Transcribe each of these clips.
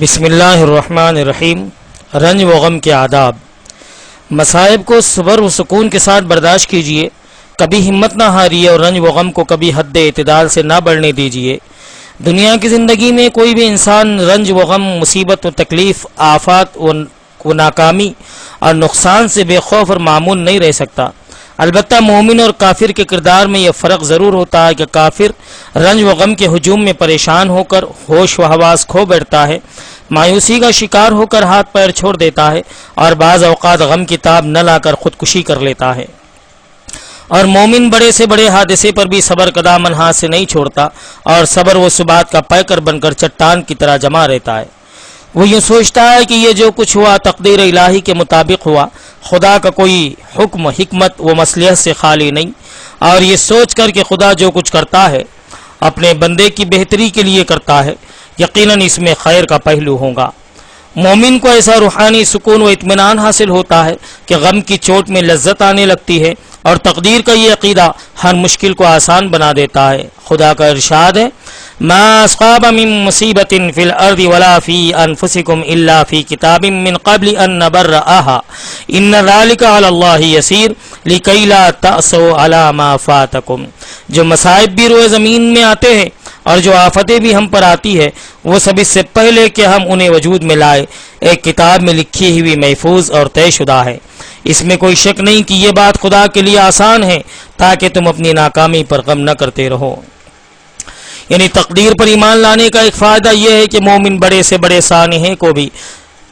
بسم اللہ الرحمن الرحیم۔ رنج و غم کے آداب۔ مصائب کو صبر و سکون کے ساتھ برداشت کیجیے، کبھی ہمت نہ ہاریے اور رنج و غم کو کبھی حد اعتدال سے نہ بڑھنے دیجیے۔ دنیا کی زندگی میں کوئی بھی انسان رنج و غم، مصیبت و تکلیف، آفات و ناکامی اور نقصان سے بے خوف اور معمون نہیں رہ سکتا۔ البتہ مومن اور کافر کے کردار میں یہ فرق ضرور ہوتا ہے کہ کافر رنج و غم کے ہجوم میں پریشان ہو کر ہوش و حواس کھو بیٹھتا ہے، مایوسی کا شکار ہو کر ہاتھ پیر چھوڑ دیتا ہے اور بعض اوقات غم کی تاب نہ لا کر خودکشی کر لیتا ہے، اور مومن بڑے سے بڑے حادثے پر بھی صبر کا دامن ہاتھ سے نہیں چھوڑتا اور صبر و ثبات کا پیکر بن کر چٹان کی طرح جمع رہتا ہے۔ وہ یہ سوچتا ہے کہ یہ جو کچھ ہوا تقدیر الہی کے مطابق ہوا، خدا کا کوئی حکم، حکمت و مصلحت سے خالی نہیں، اور یہ سوچ کر کہ خدا جو کچھ کرتا ہے اپنے بندے کی بہتری کے لیے کرتا ہے، یقیناً اس میں خیر کا پہلو ہوگا۔ مومن کو ایسا روحانی سکون و اطمینان حاصل ہوتا ہے کہ غم کی چوٹ میں لذت آنے لگتی ہے، اور تقدیر کا یہ عقیدہ ہر مشکل کو آسان بنا دیتا ہے۔ خدا کا ارشاد ہے، ما اصاب من مصیبت فی الارض ولا فی انفسکم الا فی کتاب من قبل ان نبرأها ان ذلک علی اللہ یسیر لکی لا تأسوا علی ما فاتکم۔ جو مصائب بھی روئے زمین میں آتے ہیں اور جو آفتیں بھی ہم پر آتی ہے، وہ سب اس سے پہلے کہ ہم انہیں وجود میں لائے ایک کتاب میں لکھی ہوئی محفوظ اور طے شدہ ہے۔ اس میں کوئی شک نہیں کہ یہ بات خدا کے لیے آسان ہے تاکہ تم اپنی ناکامی پر غم نہ کرتے رہو۔ یعنی تقدیر پر ایمان لانے کا ایک فائدہ یہ ہے کہ مومن بڑے سے بڑے سانحے کو بھی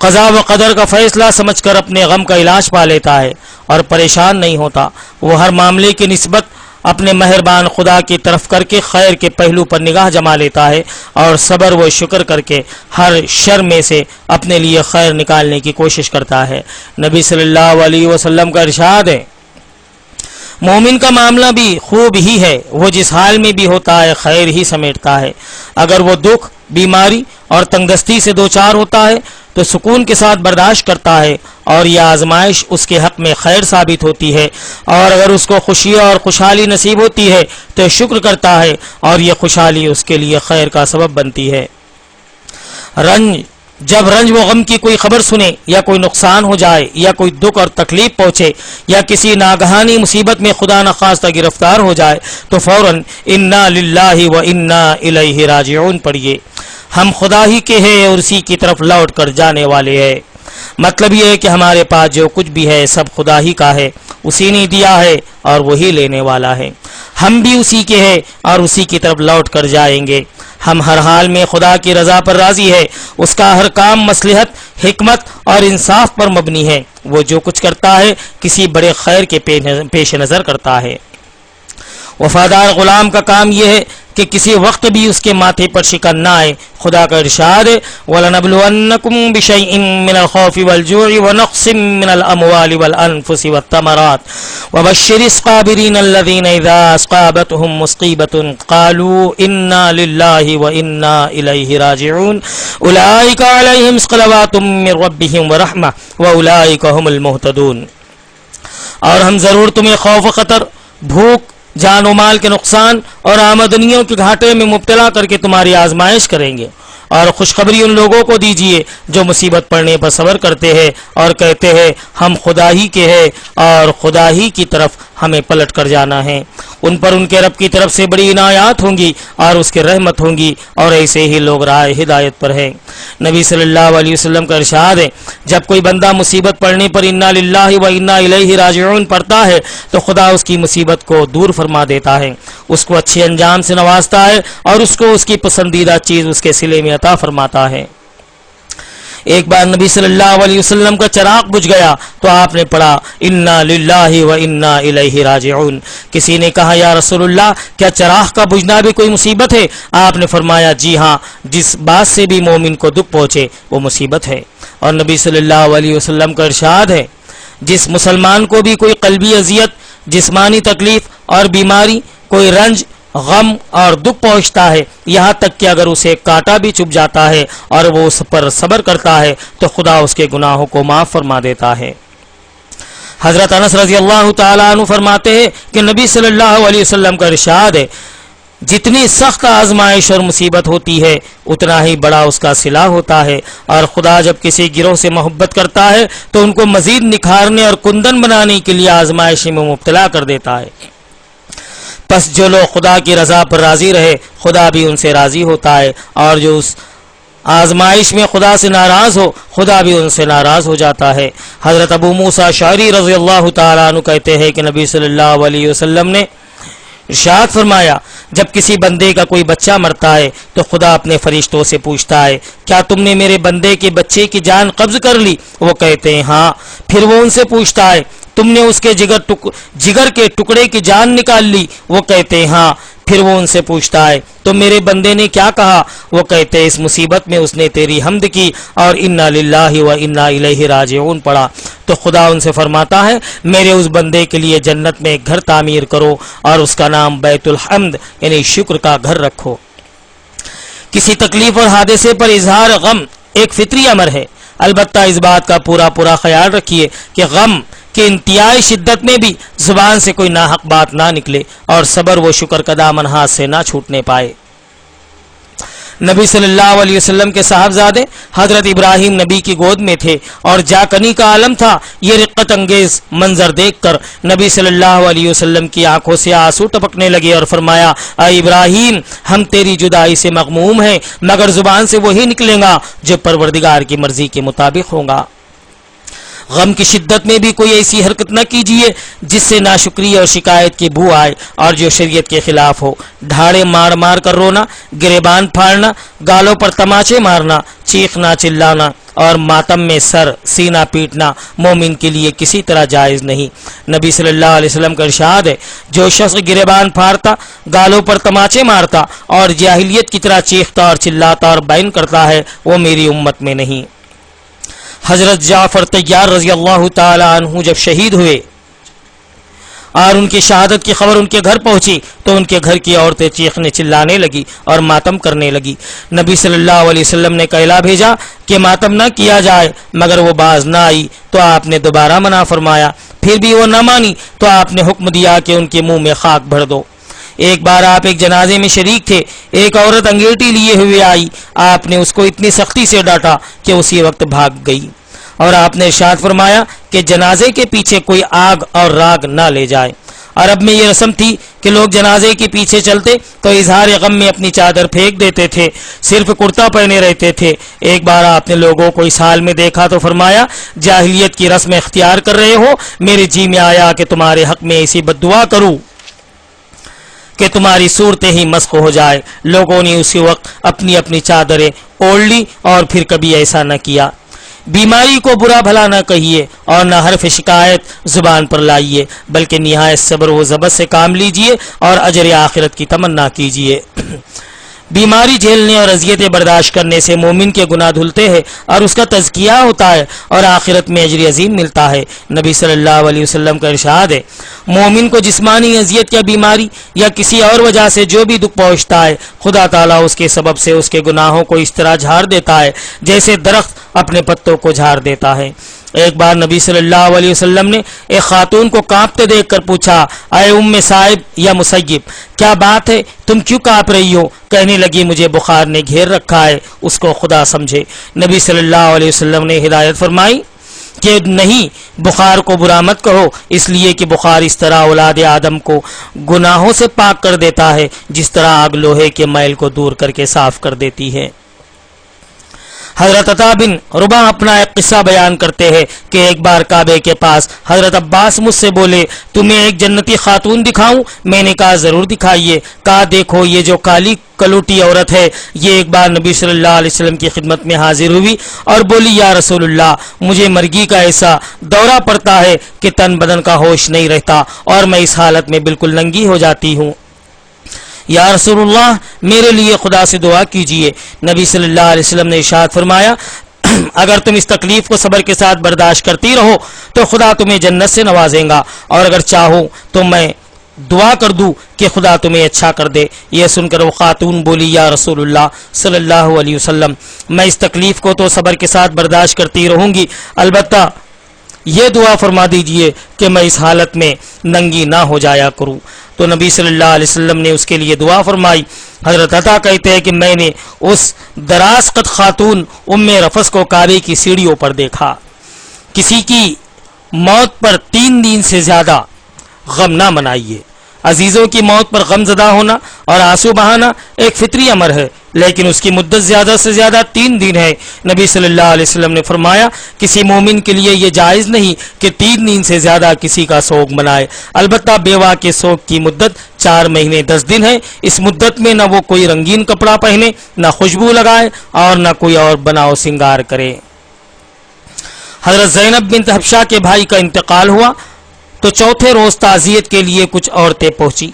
قضا و قدر کا فیصلہ سمجھ کر اپنے غم کا علاج پا لیتا ہے اور پریشان نہیں ہوتا۔ وہ ہر معاملے کی نسبت اپنے مہربان خدا کی طرف کر کے خیر کے پہلو پر نگاہ جما لیتا ہے اور صبر و شکر کر کے ہر شر میں سے اپنے لیے خیر نکالنے کی کوشش کرتا ہے۔ نبی صلی اللہ علیہ وسلم کا ارشاد ہے، مومن کا معاملہ بھی خوب ہی ہے، وہ جس حال میں بھی ہوتا ہے خیر ہی سمیٹتا ہے۔ اگر وہ دکھ، بیماری اور تنگدستی سے دوچار ہوتا ہے تو سکون کے ساتھ برداشت کرتا ہے اور یہ آزمائش اس کے حق میں خیر ثابت ہوتی ہے، اور اگر اس کو خوشی اور خوشحالی نصیب ہوتی ہے تو شکر کرتا ہے اور یہ خوشحالی اس کے لیے خیر کا سبب بنتی ہے۔ جب رنج و غم کی کوئی خبر سنے یا کوئی نقصان ہو جائے یا کوئی دکھ اور تکلیف پہنچے یا کسی ناگہانی مصیبت میں خدا نخواستہ گرفتار ہو جائے تو فوراً انا للہ و انا الیہ راجعون پڑھیے۔ ہم خدا ہی کے ہیں اور اسی کی طرف لوٹ کر جانے والے ہیں۔ مطلب یہ ہے کہ ہمارے پاس جو کچھ بھی ہے سب خدا ہی کا ہے، اسی نے دیا ہے اور وہی لینے والا ہے۔ ہم بھی اسی کے ہیں اور اسی کی طرف لوٹ کر جائیں گے۔ ہم ہر حال میں خدا کی رضا پر راضی ہے، اس کا ہر کام مصلحت، حکمت اور انصاف پر مبنی ہے۔ وہ جو کچھ کرتا ہے کسی بڑے خیر کے پیش نظر کرتا ہے۔ وفادار غلام کا کام یہ ہے کہ کسی وقت بھی اس کے ماتھے پر شکن نہ آئے۔ خدا کا ارشاد ہے، وَلَنَبْلُوَنَّكُمْ بِشَيْءٍ مِّنَ الْخَوْفِ وَالْجُوعِ وَنَقْصٍ مِّنَ الْأَمْوَالِ وَالْأَنفُسِ وَالثَّمَرَاتِ وَبَشِّرِ الصَّابِرِينَ الَّذِينَ إِذَا أَصَابَتْهُم مُّصِيبَةٌ قَالُوا إِنَّا لِلَّهِ وَإِنَّا إِلَيْهِ رَاجِعُونَ أُولَٰئِكَ عَلَيْهِمْ صَلَوَاتٌ مِّن رَّبِّهِمْ وَرَحْمَةٌ وَأُولَٰئِكَ هُمُ الْمُهْتَدُونَ۔ اور ہم ضرور تمہیں خوف و خطر، بھوک، جان و مال کے نقصان اور آمدنیوں کے گھاٹے میں مبتلا کر کے تمہاری آزمائش کریں گے، اور خوشخبری ان لوگوں کو دیجیے جو مصیبت پڑنے پر صبر کرتے ہیں اور کہتے ہیں ہم خدا ہی کے ہیں اور خدا ہی کی طرف ہمیں پلٹ کر جانا ہے۔ ان پر ان کے رب کی طرف سے بڑی عنایات ہوں گی اور اس کی رحمت ہوں گی، اور ایسے ہی لوگ راہ ہدایت پر ہیں۔ نبی صلی اللہ علیہ وسلم کا ارشاد ہے، جب کوئی بندہ مصیبت پڑنے پر انا للہ و انا الیہ راجعون پڑھتا ہے تو خدا اس کی مصیبت کو دور فرما دیتا ہے، اس کو اچھے انجام سے نوازتا ہے اور اس کو اس کی پسندیدہ چیز اس کے صلے میں عطا فرماتا ہے۔ ایک بار نبی صلی اللہ علیہ وسلم کا چراغ بجھ گیا تو آپ نے پڑھا انا للہ و انا الیہ راجعون۔ کسی نے کہا یا رسول اللہ، کیا چراغ کا بجھنا بھی کوئی مصیبت ہے؟ آپ نے فرمایا جی ہاں، جس بات سے بھی مومن کو دکھ پہنچے وہ مصیبت ہے۔ اور نبی صلی اللہ علیہ وسلم کا ارشاد ہے، جس مسلمان کو بھی کوئی قلبی اذیت، جسمانی تکلیف اور بیماری، کوئی رنج، غم اور دکھ پہنچتا ہے، یہاں تک کہ اگر اسے کانٹا بھی چبھ جاتا ہے اور وہ اس پر صبر کرتا ہے تو خدا اس کے گناہوں کو معاف فرما دیتا ہے۔ حضرت انس رضی اللہ تعالیٰ عنہ فرماتے ہیں کہ نبی صلی اللہ علیہ وسلم کا ارشاد ہے، جتنی سخت آزمائش اور مصیبت ہوتی ہے اتنا ہی بڑا اس کا صلہ ہوتا ہے، اور خدا جب کسی گروہ سے محبت کرتا ہے تو ان کو مزید نکھارنے اور کندن بنانے کے لیے آزمائش میں مبتلا کر دیتا ہے۔ پس جو لوگ خدا کی رضا پر راضی رہے خدا بھی ان سے راضی ہوتا ہے، اور جو اس آزمائش میں خدا سے ناراض ہو خدا بھی ان سے ناراض ہو جاتا ہے۔ حضرت ابو موسیٰ اشعری رضی اللہ تعالیٰ عنہ کہتے ہیں کہ نبی صلی اللہ علیہ وسلم نے ارشاد فرمایا، جب کسی بندے کا کوئی بچہ مرتا ہے تو خدا اپنے فرشتوں سے پوچھتا ہے، کیا تم نے میرے بندے کے بچے کی جان قبض کر لی؟ وہ کہتے ہیں ہاں۔ پھر وہ ان سے پوچھتا ہے، تم نے اس کے جگر کے ٹکڑے کی جان نکال لی؟ وہ کہتے ہیں ہاں۔ پھر وہ ان سے پوچھتا ہے، تو میرے بندے نے کیا کہا؟ وہ کہتے ہیں، اس مصیبت میں اس نے تیری حمد کی اور انا للہ و انا الیہ راجعون پڑھا۔ تو خدا ان سے فرماتا ہے، میرے اس بندے کے لیے جنت میں ایک گھر تعمیر کرو اور اس کا نام بیت الحمد یعنی شکر کا گھر رکھو۔ کسی تکلیف اور حادثے پر اظہار غم ایک فطری امر ہے، البتہ اس بات کا پورا خیال رکھیے کہ غم کہ انتہائی شدت میں بھی زبان سے کوئی ناحق بات نہ نکلے اور صبر و شکر کا دامن ہاتھ سے نہ چھوٹنے پائے۔ نبی صلی اللہ علیہ وسلم کے صاحبزادے حضرت ابراہیم نبی کی گود میں تھے اور جاکنی کا عالم تھا۔ یہ رقت انگیز منظر دیکھ کر نبی صلی اللہ علیہ وسلم کی آنکھوں سے آنسو ٹپکنے لگے اور فرمایا، اے ابراہیم، ہم تیری جدائی سے مغموم ہیں، مگر زبان سے وہی نکلے گا جو پروردگار کی مرضی کے مطابق ہوگا۔ غم کی شدت میں بھی کوئی ایسی حرکت نہ کیجیے جس سے ناشکری اور شکایت کی بو آئے اور جو شریعت کے خلاف ہو۔ ڈھاڑے مار مار کر رونا، گریبان پھاڑنا، گالوں پر تماچے مارنا، چیخنا چلانا اور ماتم میں سر سینہ پیٹنا مومن کے لیے کسی طرح جائز نہیں۔ نبی صلی اللہ علیہ وسلم کا ارشاد ہے، جو شخص گریبان پھاڑتا، گالوں پر تماچے مارتا اور جاہلیت کی طرح چیختا اور چلاتا اور بین کرتا ہے وہ میری امت میں نہیں۔ حضرت جعفر طیار رضی اللہ تعالی عنہ جب شہید ہوئے اور ان کی شہادت کی خبر ان کے گھر پہنچی تو ان کے گھر کی عورتیں چیخنے چلانے لگی اور ماتم کرنے لگی۔ نبی صلی اللہ علیہ وسلم نے کہلا بھیجا کہ ماتم نہ کیا جائے، مگر وہ باز نہ آئی تو آپ نے دوبارہ منع فرمایا۔ پھر بھی وہ نہ مانی تو آپ نے حکم دیا کہ ان کے منہ میں خاک بھر دو۔ ایک بار آپ ایک جنازے میں شریک تھے، ایک عورت انگیٹھی لیے ہوئے آئی، آپ نے اس کو اتنی سختی سے ڈانٹا کہ اسی وقت بھاگ گئی، اور آپ نے ارشاد فرمایا کہ جنازے کے پیچھے کوئی آگ اور راگ نہ لے جائے۔ عرب میں یہ رسم تھی کہ لوگ جنازے کے پیچھے چلتے تو اظہار غم میں اپنی چادر پھینک دیتے تھے، صرف کرتا پہنے رہتے تھے۔ ایک بار آپ نے لوگوں کو اس حال میں دیکھا تو فرمایا، جاہلیت کی رسم اختیار کر رہے ہو، میرے جی میں آیا کہ تمہارے حق میں ایسی بد دعا کروں کہ تمہاری صورتیں ہی مسخ ہو جائے۔ لوگوں نے اسی وقت اپنی اپنی چادریں اوڑھ لی اور پھر کبھی ایسا نہ کیا۔ بیماری کو برا بھلا نہ کہیے اور نہ حرف شکایت زبان پر لائیے، بلکہ نہایت صبر و ضبط سے کام لیجیے اور اجر آخرت کی تمنا کیجیے۔ بیماری جھیلنے اور اذیتیں برداشت کرنے سے مومن کے گناہ دھلتے ہیں اور اس کا تزکیہ ہوتا ہے اور آخرت میں اجر عظیم ملتا ہے۔ نبی صلی اللہ علیہ وسلم کا ارشاد ہے، مومن کو جسمانی اذیت یا بیماری یا کسی اور وجہ سے جو بھی دکھ پہنچتا ہے، خدا تعالیٰ اس کے سبب سے اس کے گناہوں کو اس طرح جھاڑ دیتا ہے جیسے درخت اپنے پتوں کو جھاڑ دیتا ہے۔ ایک بار نبی صلی اللہ علیہ وسلم نے ایک خاتون کو کانپتے دیکھ کر پوچھا، اے ام صائب یا مسیب، کیا بات ہے، تم کیوں کانپ رہی ہو؟ کہنے لگی، مجھے بخار نے گھیر رکھا ہے، اس کو خدا سمجھے۔ نبی صلی اللہ علیہ وسلم نے ہدایت فرمائی کہ نہیں، بخار کو برا مت کہو، اس لیے کہ بخار اس طرح اولاد آدم کو گناہوں سے پاک کر دیتا ہے جس طرح آگ لوہے کے میل کو دور کر کے صاف کر دیتی ہے۔ حضرت عطا بن ربا اپنا ایک قصہ بیان کرتے ہیں کہ ایک بار کعبے کے پاس حضرت عباس مجھ سے بولے، تمہیں ایک جنتی خاتون دکھاؤں؟ میں نے کہا ضرور دکھائیے۔ کہا دیکھو یہ جو کالی کلوٹی عورت ہے، یہ ایک بار نبی صلی اللہ علیہ وسلم کی خدمت میں حاضر ہوئی اور بولی، یا رسول اللہ، مجھے مرگی کا ایسا دورہ پڑتا ہے کہ تن بدن کا ہوش نہیں رہتا اور میں اس حالت میں بالکل ننگی ہو جاتی ہوں، یا رسول اللہ میرے لیے خدا سے دعا کیجئے۔ نبی صلی اللہ علیہ وسلم نے ارشاد فرمایا، اگر تم اس تکلیف کو صبر کے ساتھ برداشت کرتی رہو تو خدا تمہیں جنت سے نوازے گا، اور اگر چاہو تو میں دعا کر دوں کہ خدا تمہیں اچھا کر دے۔ یہ سن کر وہ خاتون بولی، یا رسول اللہ صلی اللہ علیہ وسلم، میں اس تکلیف کو تو صبر کے ساتھ برداشت کرتی رہوں گی، البتہ یہ دعا فرما دیجئے کہ میں اس حالت میں ننگی نہ ہو جایا کروں۔ تو نبی صلی اللہ علیہ وسلم نے اس کے لیے دعا فرمائی۔ حضرت عطا کہتے ہیں کہ میں نے اس دراز قد خاتون ام رفس کو کعبے کی سیڑھیوں پر دیکھا۔ کسی کی موت پر 3 دن سے زیادہ غم نہ منائیے۔ عزیزوں کی موت پر غم زدہ ہونا اور آنسو بہانا ایک فطری امر ہے، لیکن اس کی مدت زیادہ سے زیادہ 3 دن ہے۔ نبی صلی اللہ علیہ وسلم نے فرمایا کسی مومن کے لیے یہ جائز نہیں کہ 3 دن سے زیادہ کسی کا سوگ منائے، البتہ بیوہ کے سوگ کی مدت 4 مہینے 10 دن ہے۔ اس مدت میں نہ وہ کوئی رنگین کپڑا پہنے، نہ خوشبو لگائے اور نہ کوئی اور بناؤ سنگار کرے۔ حضرت زینب بنت حبشہ کے بھائی کا انتقال ہوا تو چوتھے روز تعزیت کے لیے کچھ عورتیں پہنچی۔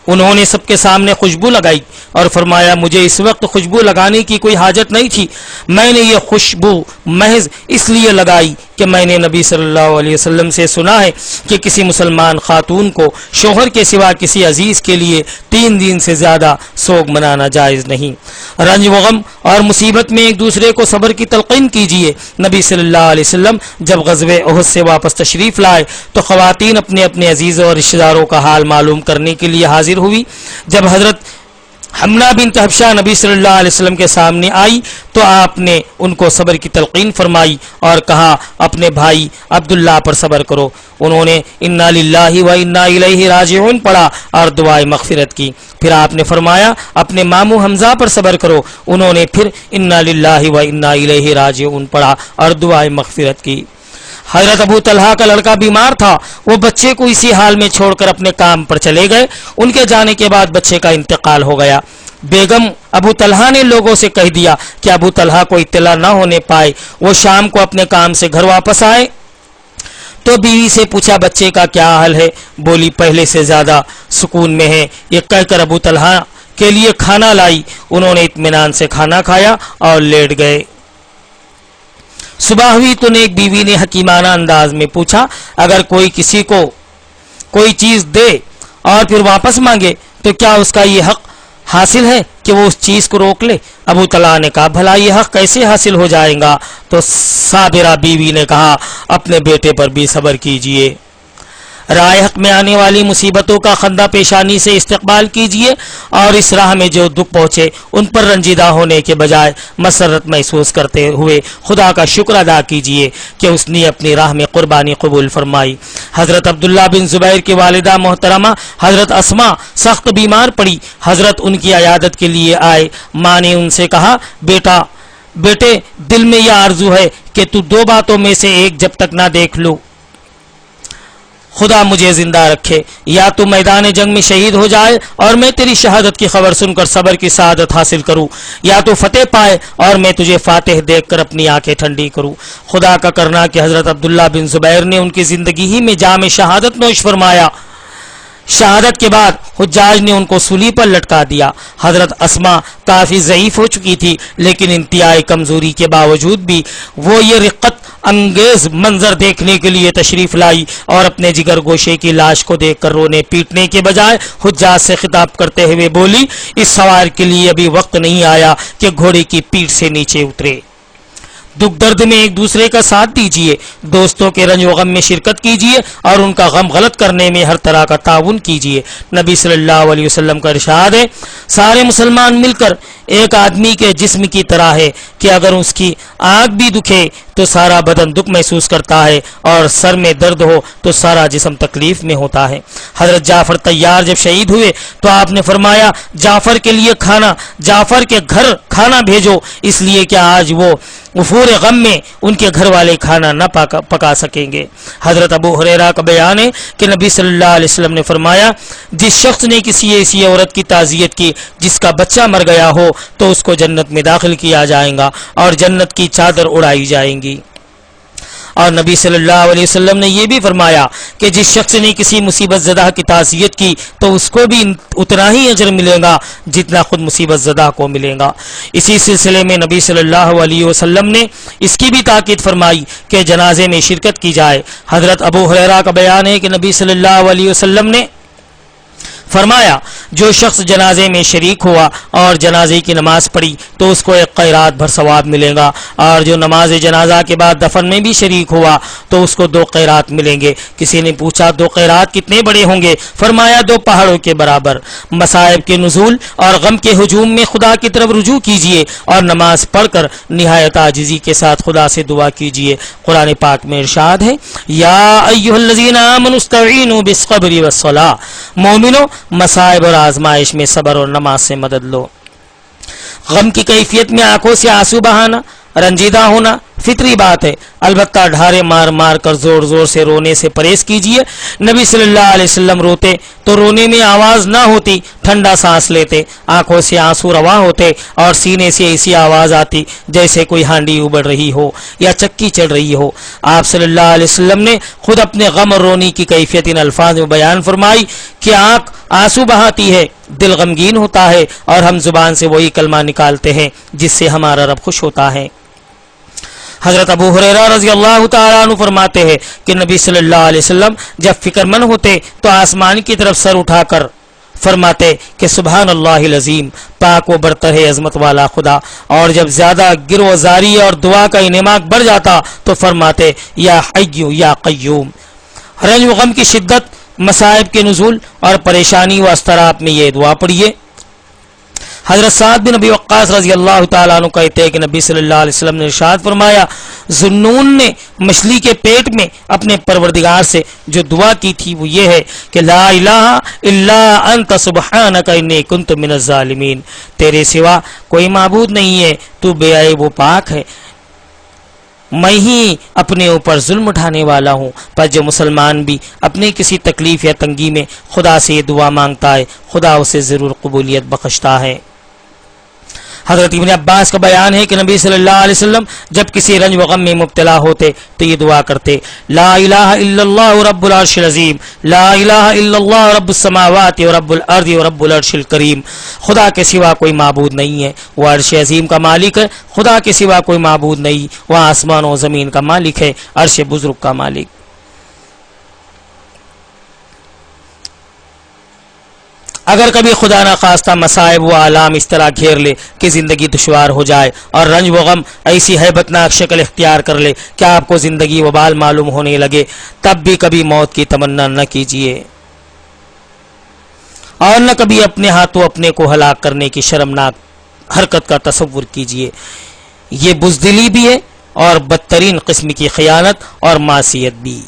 انہوں نے سب کے سامنے خوشبو لگائی اور فرمایا مجھے اس وقت خوشبو لگانے کی کوئی حاجت نہیں تھی، میں نے یہ خوشبو محض اس لیے لگائی کہ میں نے نبی صلی اللہ علیہ وسلم سے سنا ہے کہ کسی مسلمان خاتون کو شوہر کے سوا کسی عزیز کے لیے 3 دن سے زیادہ سوگ منانا جائز نہیں۔ رنج و غم اور مصیبت میں ایک دوسرے کو صبر کی تلقین کیجیے۔ نبی صلی اللہ علیہ وسلم جب غزوہ احد سے واپس تشریف لائے تو خواتین اپنے اپنے عزیزوں اور رشتہ داروں کا حال معلوم کرنے کے لیے حاضر ہوئی۔ جب حضرت حمنہ بنت حبشہ نبی صلی اللہ علیہ وسلم کے سامنے آئی تو آپ نے ان کو صبر کی تلقین فرمائی اور کہا اپنے بھائی عبداللہ پر صبر کرو۔ انہوں نے انا للہ و انا الیہ راجعون پڑھا اور دعائے مغفرت کی۔ پھر آپ نے فرمایا اپنے ماموں حمزہ پر صبر کرو۔ انہوں نے پھر انا للہ و انا الیہ راجعون پڑھا اور دعائے مغفرت کی۔ حضرت ابو طلحہ کا لڑکا بیمار تھا، وہ بچے کو اسی حال میں چھوڑ کر اپنے کام پر چلے گئے۔ ان کے جانے کے بعد بچے کا انتقال ہو گیا۔ بیگم ابو طلحہ نے لوگوں سے کہہ دیا کہ ابو طلحہ کو اطلاع نہ ہونے پائے، وہ شام کو اپنے کام سے گھر واپس آئے تو بیوی سے پوچھا بچے کا کیا حال ہے؟ بولی پہلے سے زیادہ سکون میں ہے۔ یہ کہہ کر ابو طلحہ کے لیے کھانا لائی۔ انہوں نے اطمینان سے کھانا کھایا اور لیٹ گئے۔ صبح ہوئی تو نیک بیوی نے حکیمانہ انداز میں پوچھا اگر کوئی کسی کو کوئی چیز دے اور پھر واپس مانگے تو کیا اس کا یہ حق حاصل ہے کہ وہ اس چیز کو روک لے؟ ابو طلحہ نے کہا بھلا یہ حق کیسے حاصل ہو جائے گا؟ تو صابرہ بیوی نے کہا اپنے بیٹے پر بھی صبر کیجئے۔ رائے حق میں آنے والی مصیبتوں کا خندہ پیشانی سے استقبال کیجئے اور اس راہ میں جو دکھ پہنچے ان پر رنجیدہ ہونے کے بجائے مسرت محسوس کرتے ہوئے خدا کا شکر ادا کیجئے کہ اس نے اپنی راہ میں قربانی قبول فرمائی۔ حضرت عبداللہ بن زبیر کی والدہ محترمہ حضرت اسماء سخت بیمار پڑی۔ حضرت ان کی عیادت کے لیے آئے۔ ماں نے ان سے کہا بیٹے دل میں یہ آرزو ہے کہ تو 2 باتوں میں سے ایک جب تک نہ دیکھ لو خدا مجھے زندہ رکھے، یا تو میدان جنگ میں شہید ہو جائے اور میں تیری شہادت کی خبر سن کر صبر کی سعادت حاصل کروں، یا تو فتح پائے اور میں تجھے فاتح دیکھ کر اپنی آنکھیں ٹھنڈی کروں۔ خدا کا کرنا کہ حضرت عبداللہ بن زبیر نے ان کی زندگی ہی میں جام شہادت نوش فرمایا۔ شہادت کے بعد حجاج نے ان کو سولی پر لٹکا دیا۔ حضرت اسماء کافی ضعیف ہو چکی تھی، لیکن انتہائی کمزوری کے باوجود بھی وہ یہ رقت انگیز منظر دیکھنے کے لیے تشریف لائی اور اپنے جگر گوشے کی لاش کو دیکھ کر رونے پیٹنے کے بجائے حجاج سے خطاب کرتے ہوئے بولی اس سوار کے لیے ابھی وقت نہیں آیا کہ گھوڑے کی پیٹھ سے نیچے اترے۔ دکھ درد میں ایک دوسرے کا ساتھ دیجیے، دوستوں کے رنج و غم میں شرکت کیجیے اور ان کا غم غلط کرنے میں ہر طرح کا تعاون کیجیے۔ نبی صلی اللہ علیہ وسلم کا ارشاد ہے سارے مسلمان مل کر ایک آدمی کے جسم کی طرح ہے کہ اگر اس کی آنکھ بھی دکھے تو سارا بدن دکھ محسوس کرتا ہے اور سر میں درد ہو تو سارا جسم تکلیف میں ہوتا ہے۔ حضرت جعفر طیار جب شہید ہوئے تو آپ نے فرمایا جعفر کے لیے جعفر کے گھر کھانا بھیجو، اس لیے کہ آج وہ غفور غم میں ان کے گھر والے کھانا نہ پکا سکیں گے۔ حضرت ابو ہریرہ کا بیان ہے کہ نبی صلی اللہ علیہ وسلم نے فرمایا جس شخص نے کسی ایسی عورت کی تعزیت کی جس کا بچہ مر گیا ہو تو اس کو جنت میں داخل کیا جائے گا اور جنت کی چادر اڑائی جائیں گی۔ اور نبی صلی اللہ علیہ وسلم نے یہ بھی فرمایا کہ جس شخص نے کسی مصیبت زدہ کی تعزیت کی تو اس کو بھی اتنا ہی اجر ملے گا جتنا خود مصیبت زدہ کو ملے گا۔ اسی سلسلے میں نبی صلی اللہ علیہ وسلم نے اس کی بھی تاکید فرمائی کہ جنازے میں شرکت کی جائے۔ حضرت ابو ہریرہ کا بیان ہے کہ نبی صلی اللہ علیہ وسلم نے فرمایا جو شخص جنازے میں شریک ہوا اور جنازے کی نماز پڑھی تو اس کو ایک قیرات بھر ثواب ملے گا، اور جو نماز جنازہ کے بعد دفن میں بھی شریک ہوا تو اس کو 2 قیرات ملیں گے۔ کسی نے پوچھا 2 قیرات کتنے بڑے ہوں گے؟ فرمایا 2 پہاڑوں کے برابر۔ مصائب کے نزول اور غم کے ہجوم میں خدا کی طرف رجوع کیجئے اور نماز پڑھ کر نہایت عاجزی کے ساتھ خدا سے دعا کیجئے۔ قرآن پاک میں ارشاد ہے یا ایھا الذین آمنوا استعینوا بالصبر والصلاۃ، مومنو مصائب اور آزمائش میں صبر اور نماز سے مدد لو۔ غم کی کیفیت میں آنکھوں سے آنسو بہانا، رنجیدہ ہونا فطری بات ہے، البتہ ڈھارے مار مار کر زور زور سے رونے سے پرہیز کیجئے۔ نبی صلی اللہ علیہ وسلم روتے تو رونے میں آواز نہ ہوتی، ٹھنڈا سانس لیتے، آنکھوں سے آنسو رواں ہوتے اور سینے سے ایسی آواز آتی جیسے کوئی ہانڈی ابل رہی ہو یا چکی چل رہی ہو۔ آپ صلی اللہ علیہ وسلم نے خود اپنے غم اور رونے کی کیفیت ان الفاظ میں بیان فرمائی کہ آنکھ آنسو بہاتی ہے، دل غمگین ہوتا ہے اور ہم زبان سے وہی کلمہ نکالتے ہیں جس سے ہمارا رب خوش ہوتا ہے۔ حضرت ابو ہریرہ رضی اللہ تعالیٰ عنہ فرماتے ہیں کہ نبی صلی اللہ علیہ وسلم جب فکر مند ہوتے تو آسمان کی طرف سر اٹھا کر فرماتے کہ سبحان اللہ العظیم، پاک و برتر ہے عظمت والا خدا، اور جب زیادہ گروزاری اور دعا کا انہماک بڑھ جاتا تو فرماتے یا حی یا قیوم۔ رنج و غم کی شدت، مصائب کے نزول اور پریشانی و اضطراب میں یہ دعا پڑھیے۔ حضرت سعد بن ابی وقاص رضی اللہ تعالیٰ عنہ کہتے ہیں کہ نبی صلی اللہ علیہ وسلم نے ارشاد فرمایا ذنون نے مچھلی کے پیٹ میں اپنے پروردگار سے جو دعا کی تھی وہ یہ ہے کہ لا الہ الا انت سبحانک انی کنت من الظالمین، تیرے سوا کوئی معبود نہیں ہے، تو بے عیب و پاک ہے، میں ہی اپنے اوپر ظلم اٹھانے والا ہوں۔ پر جو مسلمان بھی اپنی کسی تکلیف یا تنگی میں خدا سے یہ دعا مانگتا ہے خدا اسے ضرور قبولیت بخشتا ہے۔ حضرت ابن عباس کا بیان ہے کہ نبی صلی اللہ علیہ وسلم جب کسی رنج و غم میں مبتلا ہوتے تو یہ دعا کرتے لا الہ الا اللہ رب العرش العظیم، لا الہ الا اللہ رب السماوات و رب الارض و رب العرش الکریم، خدا کے سوا کوئی معبود نہیں ہے، وہ عرش عظیم کا مالک ہے، خدا کے سوا کوئی معبود نہیں، وہ آسمان و زمین کا مالک ہے، عرش بزرگ کا مالک۔ اگر کبھی خدا نخواستہ مصائب و آلام اس طرح گھیر لے کہ زندگی دشوار ہو جائے اور رنج و غم ایسی ہیبتناک شکل اختیار کر لے کہ آپ کو زندگی وبال معلوم ہونے لگے، تب بھی کبھی موت کی تمنا نہ کیجیے اور نہ کبھی اپنے ہاتھوں اپنے کو ہلاک کرنے کی شرمناک حرکت کا تصور کیجیے۔ یہ بزدلی بھی ہے اور بدترین قسم کی خیانت اور معصیت بھی۔